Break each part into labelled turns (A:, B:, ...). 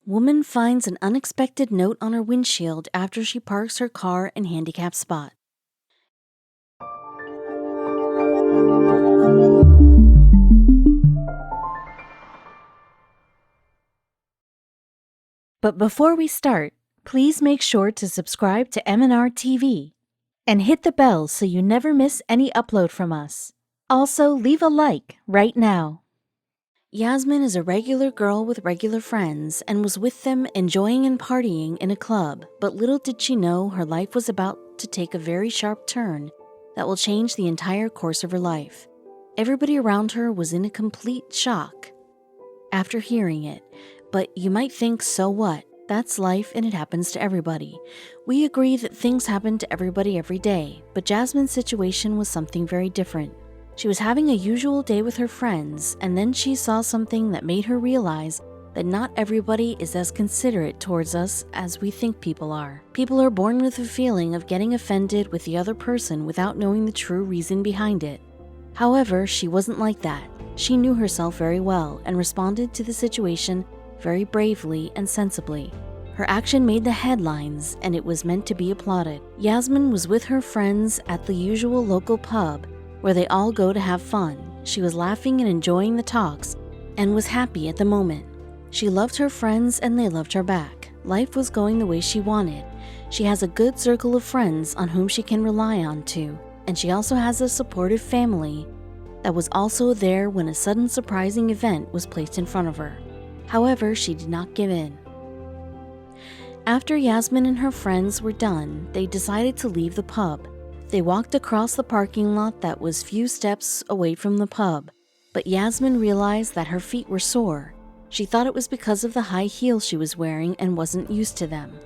A: Woman finds an unexpected note on her windshield after she parks her car in handicap spot. But before we start, please make sure to subscribe to m&rtv and hit the bell so you never miss any upload from us. Also, leave a like right now. Yasmin is a regular girl with regular friends and was with them enjoying and partying in a club, but little did she know her life was about to take a very sharp turn that will change the entire course of her life. Everybody around her was in a complete shock after hearing it, but you might think, so what? That's life and it happens to everybody. We agree that things happen to everybody every day, but Jasmine's situation was something very different. She was having a usual day with her friends, and then she saw something that made her realize that not everybody is as considerate towards us as we think people are. People are born with a feeling of getting offended with the other person without knowing the true reason behind it. However, she wasn't like that. She knew herself very well and responded to the situation very bravely and sensibly. Her action made the headlines, and it was meant to be applauded. Yasmin was with her friends at the usual local pub, where they all go to have fun. She was laughing and enjoying the talks, and was happy at the moment. She loved her friends and they loved her back. Life was going the way she wanted. She has a good circle of friends on whom she can rely on too, and she also has a supportive family that was also there when a sudden surprising event was placed in front of her. However, she did not give in. After Yasmin and her friends were done, they decided to leave the pub. They walked across the parking lot that was few steps away from the pub, but Yasmin realized that her feet were sore. She thought it was because of the high heels she was wearing and wasn't used to them.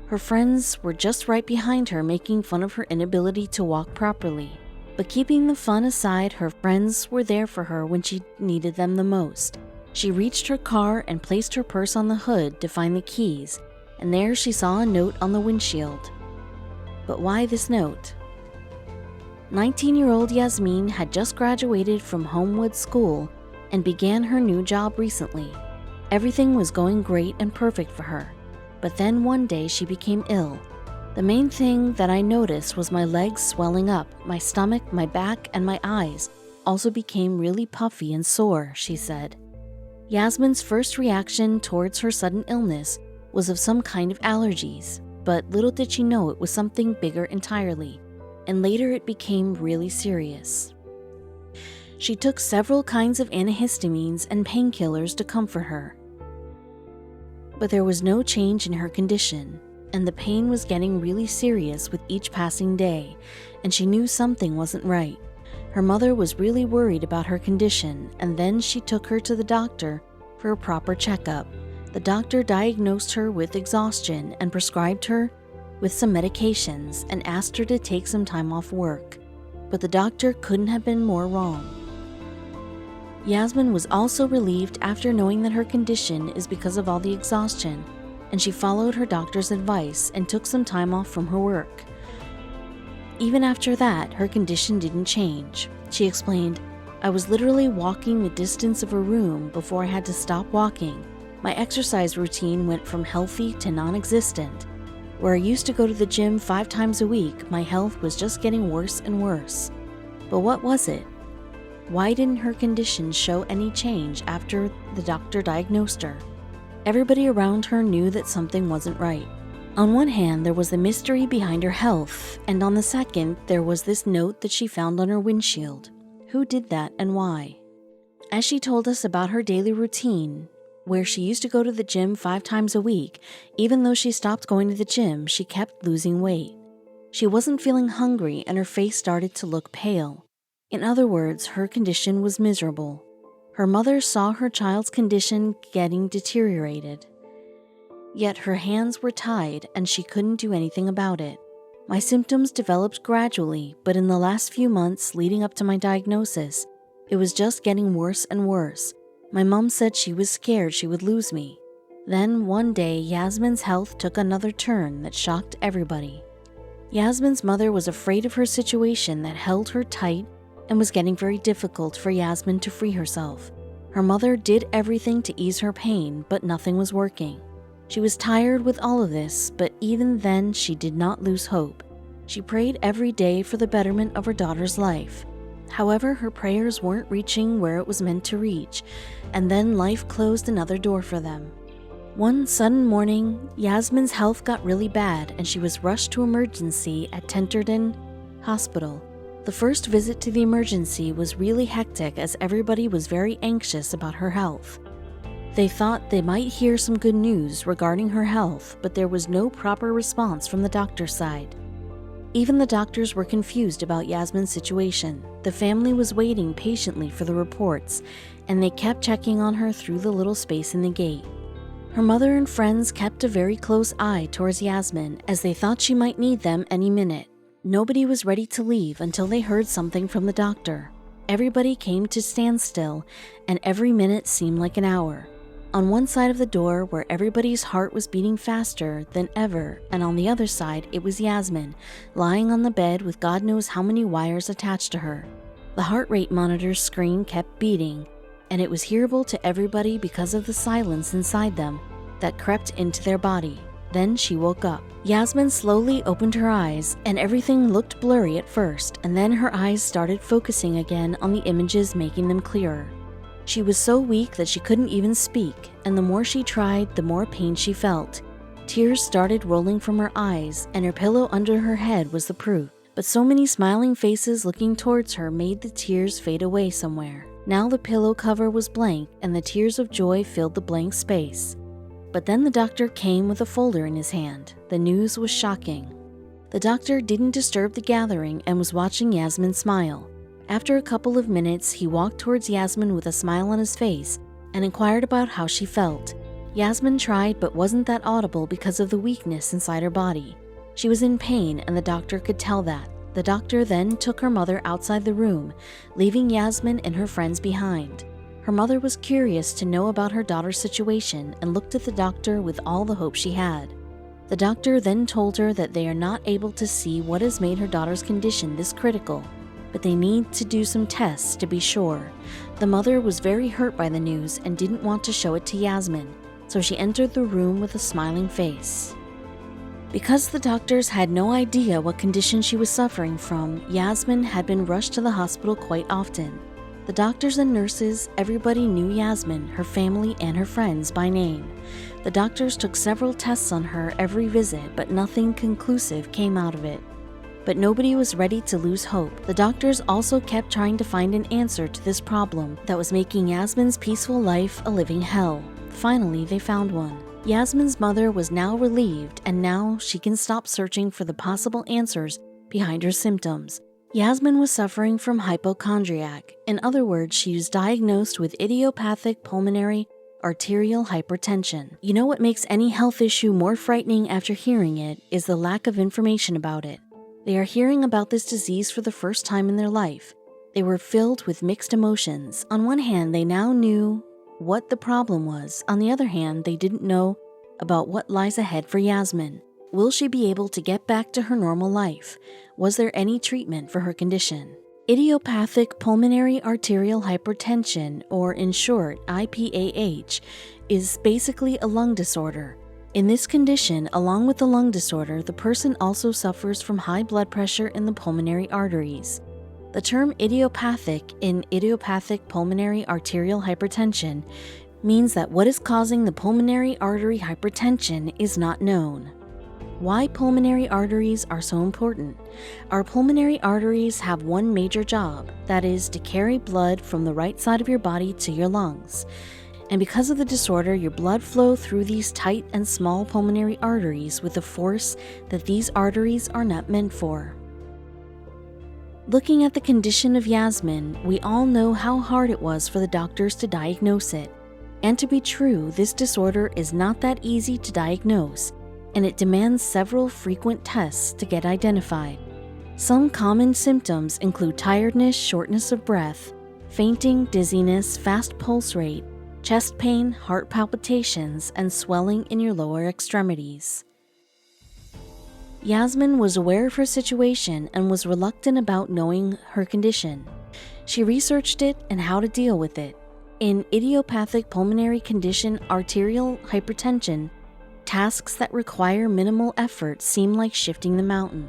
A: Her friends were just right behind her, making fun of her inability to walk properly. But keeping the fun aside, her friends were there for her when she needed them the most. She reached her car and placed her purse on the hood to find the keys, and there she saw a note on the windshield. But why this note? 19-year-old Yasmin had just graduated from Homewood School and began her new job recently. Everything was going great and perfect for her, but then one day she became ill. The main thing that I noticed was my legs swelling up, my stomach, my back, and my eyes also became really puffy and sore, she said. Yasmin's first reaction towards her sudden illness was of some kind of allergies, but little did she know it was something bigger entirely, and later it became really serious. She took several kinds of antihistamines and painkillers to comfort her, but there was no change in her condition, and the pain was getting really serious with each passing day, and she knew something wasn't right. Her mother was really worried about her condition, and then she took her to the doctor for a proper checkup. The doctor diagnosed her with exhaustion and prescribed her with some medications and asked her to take some time off work, but the doctor couldn't have been more wrong. Yasmin was also relieved after knowing that her condition is because of all the exhaustion, and she followed her doctor's advice and took some time off from her work. Even after that, her condition didn't change. She explained, "I was literally walking the distance of a room before I had to stop walking. My exercise routine went from healthy to non-existent. Where I used to go to the gym 5 times a week, my health was just getting worse and worse." But what was it? Why didn't her condition show any change after the doctor diagnosed her? Everybody around her knew that something wasn't right. On one hand, there was the mystery behind her health, and on the second, there was this note that she found on her windshield. Who did that and why? As she told us about her daily routine, where she used to go to the gym 5 times a week, even though she stopped going to the gym, she kept losing weight. She wasn't feeling hungry and her face started to look pale. In other words, her condition was miserable. Her mother saw her child's condition getting deteriorated, yet her hands were tied and she couldn't do anything about it. My symptoms developed gradually, but in the last few months leading up to my diagnosis, it was just getting worse and worse. My mom said she was scared she would lose me. Then one day, Yasmin's health took another turn that shocked everybody. Yasmin's mother was afraid of her situation that held her tight and was getting very difficult for Yasmin to free herself. Her mother did everything to ease her pain, but nothing was working. She was tired with all of this, but even then she did not lose hope. She prayed every day for the betterment of her daughter's life. However, her prayers weren't reaching where it was meant to reach, and then life closed another door for them. One sudden morning, Yasmin's health got really bad and she was rushed to emergency at Tenterden Hospital. The first visit to the emergency was really hectic as everybody was very anxious about her health. They thought they might hear some good news regarding her health, but there was no proper response from the doctor's side. Even the doctors were confused about Yasmin's situation. The family was waiting patiently for the reports, and they kept checking on her through the little space in the gate. Her mother and friends kept a very close eye towards Yasmin as they thought she might need them any minute. Nobody was ready to leave until they heard something from the doctor. Everybody came to standstill, and every minute seemed like an hour. On one side of the door, where everybody's heart was beating faster than ever, and on the other side, it was Yasmin, lying on the bed with God knows how many wires attached to her. The heart rate monitor's screen kept beating, and it was hearable to everybody because of the silence inside them that crept into their body. Then she woke up. Yasmin slowly opened her eyes, and everything looked blurry at first, and then her eyes started focusing again on the images, making them clearer. She was so weak that she couldn't even speak, and the more she tried, the more pain she felt. Tears started rolling from her eyes, and her pillow under her head was the proof. But so many smiling faces looking towards her made the tears fade away somewhere. Now the pillow cover was blank, and the tears of joy filled the blank space. But then the doctor came with a folder in his hand. The news was shocking. The doctor didn't disturb the gathering and was watching Yasmin smile. After a couple of minutes, he walked towards Yasmin with a smile on his face and inquired about how she felt. Yasmin tried but wasn't that audible because of the weakness inside her body. She was in pain, and the doctor could tell that. The doctor then took her mother outside the room, leaving Yasmin and her friends behind. Her mother was curious to know about her daughter's situation and looked at the doctor with all the hope she had. The doctor then told her that they are not able to see what has made her daughter's condition this critical, but they need to do some tests to be sure. The mother was very hurt by the news and didn't want to show it to Yasmin, so she entered the room with a smiling face. Because the doctors had no idea what condition she was suffering from, Yasmin had been rushed to the hospital quite often. The doctors and nurses, everybody knew Yasmin, her family, and her friends by name. The doctors took several tests on her every visit, but nothing conclusive came out of it. But nobody was ready to lose hope. The doctors also kept trying to find an answer to this problem that was making Yasmin's peaceful life a living hell. Finally, they found one. Yasmin's mother was now relieved, and now she can stop searching for the possible answers behind her symptoms. Yasmin was suffering from hypochondriac. In other words, she was diagnosed with idiopathic pulmonary arterial hypertension. You know what makes any health issue more frightening after hearing it is the lack of information about it. They are hearing about this disease for the first time in their life. They were filled with mixed emotions. On one hand, they now knew what the problem was. On the other hand, they didn't know about what lies ahead for Yasmin. Will she be able to get back to her normal life? Was there any treatment for her condition? Idiopathic pulmonary arterial hypertension, or in short, IPAH, is basically a lung disorder. In this condition, along with the lung disorder, the person also suffers from high blood pressure in the pulmonary arteries. The term idiopathic in idiopathic pulmonary arterial hypertension means that what is causing the pulmonary artery hypertension is not known. Why pulmonary arteries are so important? Our pulmonary arteries have one major job, that is to carry blood from the right side of your body to your lungs. And because of the disorder, your blood flow through these tight and small pulmonary arteries with a force that these arteries are not meant for. Looking at the condition of Yasmin, we all know how hard it was for the doctors to diagnose it. And to be true, this disorder is not that easy to diagnose, and it demands several frequent tests to get identified. Some common symptoms include tiredness, shortness of breath, fainting, dizziness, fast pulse rate, chest pain, heart palpitations, and swelling in your lower extremities. Yasmin was aware of her situation and was reluctant about knowing her condition. She researched it and how to deal with it. In idiopathic pulmonary condition arterial hypertension, Tasks that require minimal effort seem like shifting the mountain.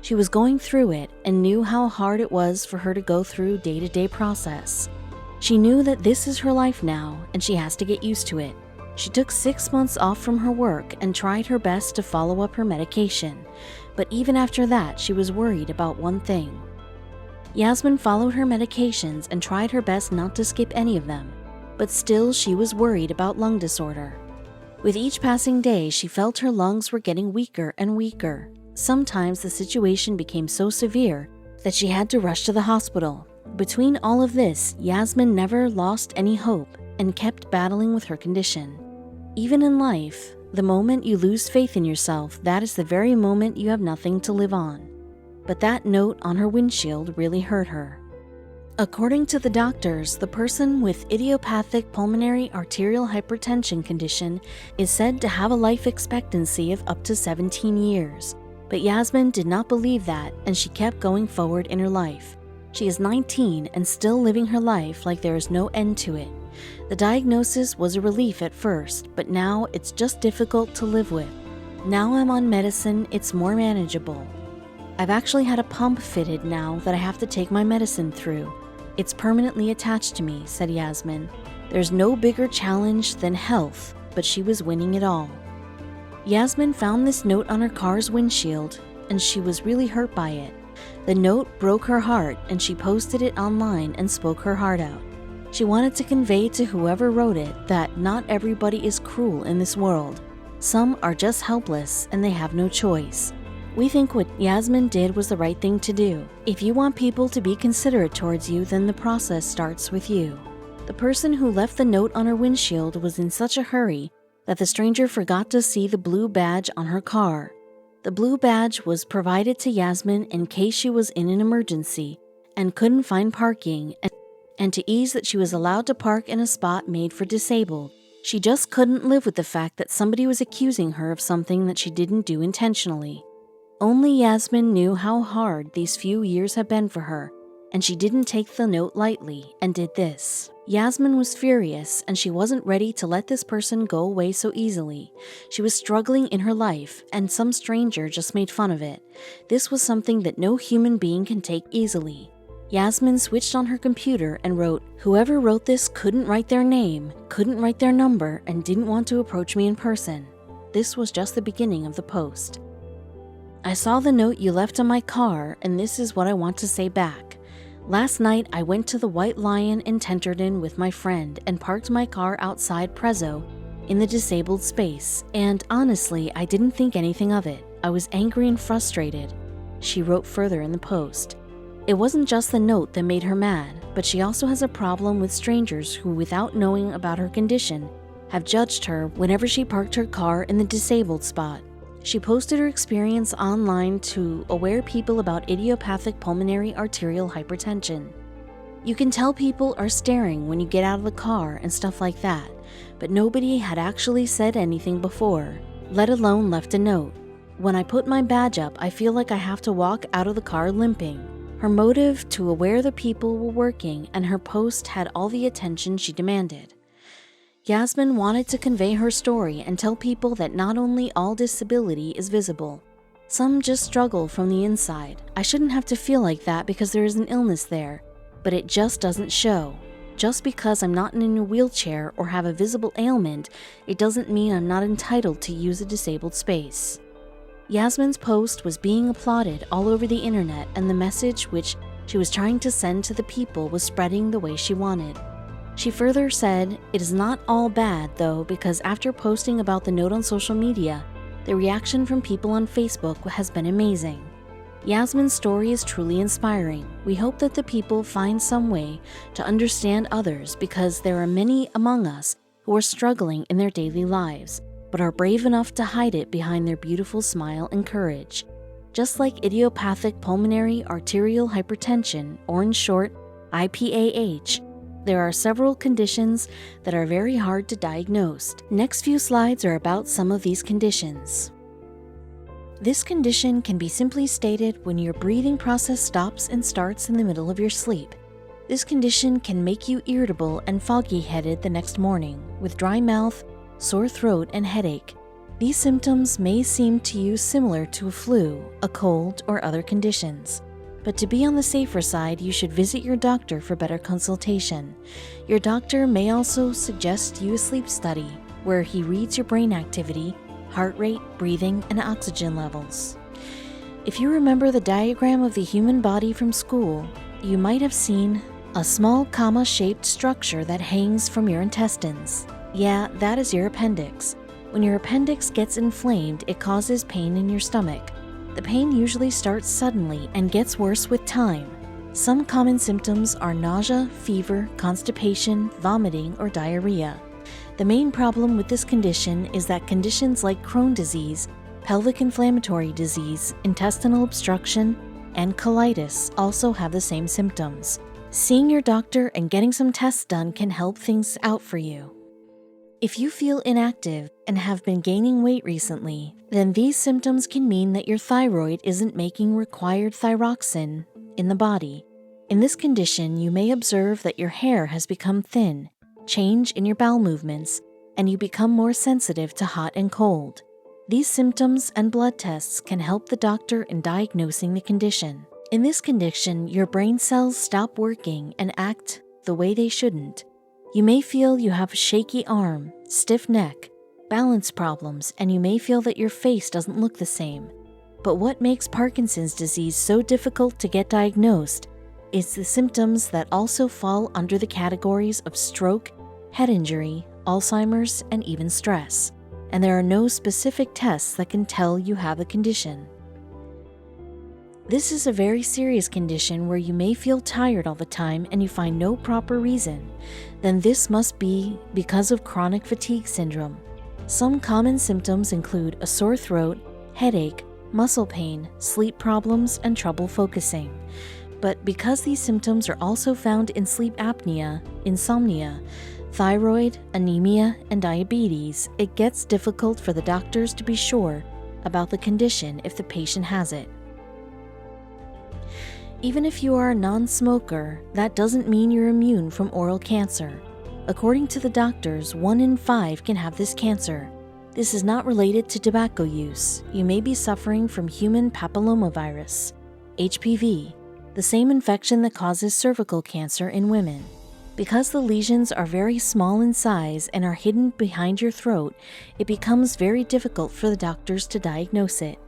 A: She was going through it and knew how hard it was for her to go through day-to-day process. She knew that this is her life now and she has to get used to it. She took 6 months off from her work and tried her best to follow up her medication. But even after that, she was worried about one thing. Yasmin followed her medications and tried her best not to skip any of them, but still she was worried about lung disorder. With each passing day, she felt her lungs were getting weaker and weaker. Sometimes the situation became so severe that she had to rush to the hospital. Between all of this, Yasmin never lost any hope and kept battling with her condition. Even in life, the moment you lose faith in yourself, that is the very moment you have nothing to live on. But that note on her windshield really hurt her. According to the doctors, the person with idiopathic pulmonary arterial hypertension condition is said to have a life expectancy of up to 17 years. But Yasmin did not believe that, and she kept going forward in her life. She is 19 and still living her life like there is no end to it. The diagnosis was a relief at first, but now it's just difficult to live with. Now I'm on medicine, it's more manageable. I've actually had a pump fitted now that I have to take my medicine through. It's permanently attached to me, said Yasmin. There's no bigger challenge than health, but she was winning it all. Yasmin found this note on her car's windshield, and she was really hurt by it. The note broke her heart, and she posted it online and spoke her heart out. She wanted to convey to whoever wrote it that not everybody is cruel in this world. Some are just helpless, and they have no choice. We think what Yasmin did was the right thing to do. If you want people to be considerate towards you, then the process starts with you. The person who left the note on her windshield was in such a hurry that the stranger forgot to see the blue badge on her car. The blue badge was provided to Yasmin in case she was in an emergency and couldn't find parking, and to ease that she was allowed to park in a spot made for disabled. She just couldn't live with the fact that somebody was accusing her of something that she didn't do intentionally. Only Yasmin knew how hard these few years had been for her, and she didn't take the note lightly and did this. Yasmin was furious, and she wasn't ready to let this person go away so easily. She was struggling in her life, and some stranger just made fun of it. This was something that no human being can take easily. Yasmin switched on her computer and wrote, "Whoever wrote this couldn't write their name, couldn't write their number, and didn't want to approach me in person." This was just the beginning of the post. "I saw the note you left on my car, and this is what I want to say back. Last night, I went to the White Lion in Tenterden with my friend and parked my car outside Prezzo in the disabled space, and honestly, I didn't think anything of it. I was angry and frustrated," she wrote further in the post. It wasn't just the note that made her mad, but she also has a problem with strangers who, without knowing about her condition, have judged her whenever she parked her car in the disabled spot. She posted her experience online to aware people about idiopathic pulmonary arterial hypertension. You can tell people are staring when you get out of the car and stuff like that, but nobody had actually said anything before, let alone left a note. When I put my badge up, I feel like I have to walk out of the car limping. Her motive to aware the people were working, and her post had all the attention she demanded. Yasmin wanted to convey her story and tell people that not only all disability is visible, some just struggle from the inside. I shouldn't have to feel like that because there is an illness there, but it just doesn't show. Just because I'm not in a wheelchair or have a visible ailment, it doesn't mean I'm not entitled to use a disabled space. Yasmin's post was being applauded all over the internet, and the message which she was trying to send to the people was spreading the way she wanted. She further said, "It is not all bad though, because after posting about the note on social media, the reaction from people on Facebook has been amazing. Yasmin's story is truly inspiring. We hope that the people find some way to understand others, because there are many among us who are struggling in their daily lives, but are brave enough to hide it behind their beautiful smile and courage. Just like idiopathic pulmonary arterial hypertension, or in short, IPAH, there are several conditions that are very hard to diagnose. Next few slides are about some of these conditions. This condition can be simply stated when your breathing process stops and starts in the middle of your sleep. This condition can make you irritable and foggy-headed the next morning, with dry mouth, sore throat, and headache. These symptoms may seem to you similar to a flu, a cold, or other conditions. But to be on the safer side, you should visit your doctor for better consultation. Your doctor may also suggest you a sleep study, where he reads your brain activity, heart rate, breathing, and oxygen levels. If you remember the diagram of the human body from school, you might have seen a small comma-shaped structure that hangs from your intestines. Yeah, that is your appendix. When your appendix gets inflamed, it causes pain in your stomach. The pain usually starts suddenly and gets worse with time. Some common symptoms are nausea, fever, constipation, vomiting, or diarrhea. The main problem with this condition is that conditions like Crohn's disease, pelvic inflammatory disease, intestinal obstruction, and colitis also have the same symptoms. Seeing your doctor and getting some tests done can help things out for you. If you feel inactive and have been gaining weight recently, then these symptoms can mean that your thyroid isn't making required thyroxine in the body. In this condition, you may observe that your hair has become thin, change in your bowel movements, and you become more sensitive to hot and cold. These symptoms and blood tests can help the doctor in diagnosing the condition. In this condition, your brain cells stop working and act the way they shouldn't. You may feel you have a shaky arm, stiff neck, balance problems, and you may feel that your face doesn't look the same. But what makes Parkinson's disease so difficult to get diagnosed is the symptoms that also fall under the categories of stroke, head injury, Alzheimer's, and even stress. And there are no specific tests that can tell you have the condition. This is a very serious condition where you may feel tired all the time and you find no proper reason. Then this must be because of chronic fatigue syndrome. Some common symptoms include a sore throat, headache, muscle pain, sleep problems, and trouble focusing. But because these symptoms are also found in sleep apnea, insomnia, thyroid, anemia, and diabetes, it gets difficult for the doctors to be sure about the condition if the patient has it. Even if you are a non-smoker, that doesn't mean you're immune from oral cancer. According to the doctors, 1 in 5 can have this cancer. This is not related to tobacco use. You may be suffering from human papillomavirus, HPV, the same infection that causes cervical cancer in women. Because the lesions are very small in size and are hidden behind your throat, it becomes very difficult for the doctors to diagnose it.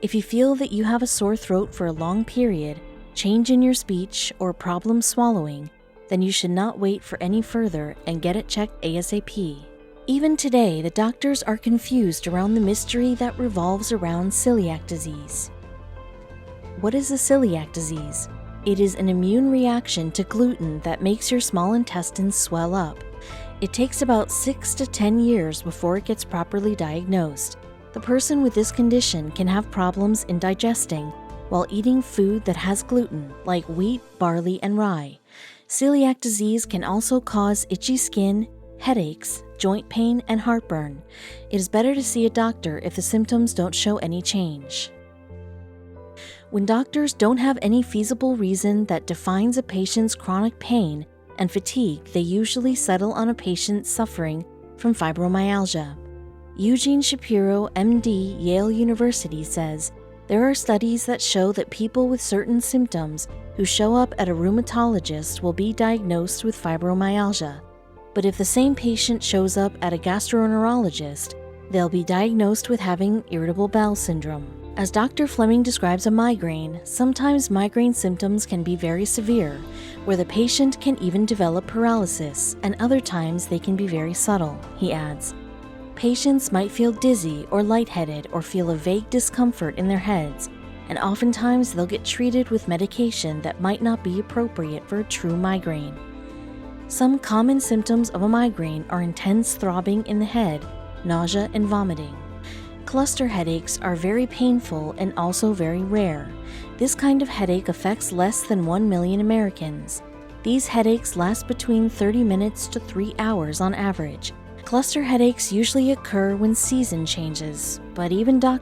A: If you feel that you have a sore throat for a long period, change in your speech, or problem swallowing, then you should not wait for any further and get it checked ASAP. Even today, the doctors are confused around the mystery that revolves around celiac disease. What is a celiac disease? It is an immune reaction to gluten that makes your small intestines swell up. It takes about 6 to 10 years before it gets properly diagnosed. The person with this condition can have problems in digesting while eating food that has gluten, like wheat, barley, and rye. Celiac disease can also cause itchy skin, headaches, joint pain, and heartburn. It is better to see a doctor if the symptoms don't show any change. When doctors don't have any feasible reason that defines a patient's chronic pain and fatigue, they usually settle on a patient suffering from fibromyalgia. Eugene Shapiro, MD, Yale University says, there are studies that show that people with certain symptoms who show up at a rheumatologist will be diagnosed with fibromyalgia. But if the same patient shows up at a gastroenterologist, they'll be diagnosed with having irritable bowel syndrome. As Dr. Fleming describes a migraine, sometimes migraine symptoms can be very severe, where the patient can even develop paralysis, and other times they can be very subtle, he adds. Patients might feel dizzy or lightheaded or feel a vague discomfort in their heads, and oftentimes they'll get treated with medication that might not be appropriate for a true migraine. Some common symptoms of a migraine are intense throbbing in the head, nausea, and vomiting. Cluster headaches are very painful and also very rare. This kind of headache affects less than 1 million Americans. These headaches last between 30 minutes to 3 hours on average. Cluster headaches usually occur when season changes, but even doctors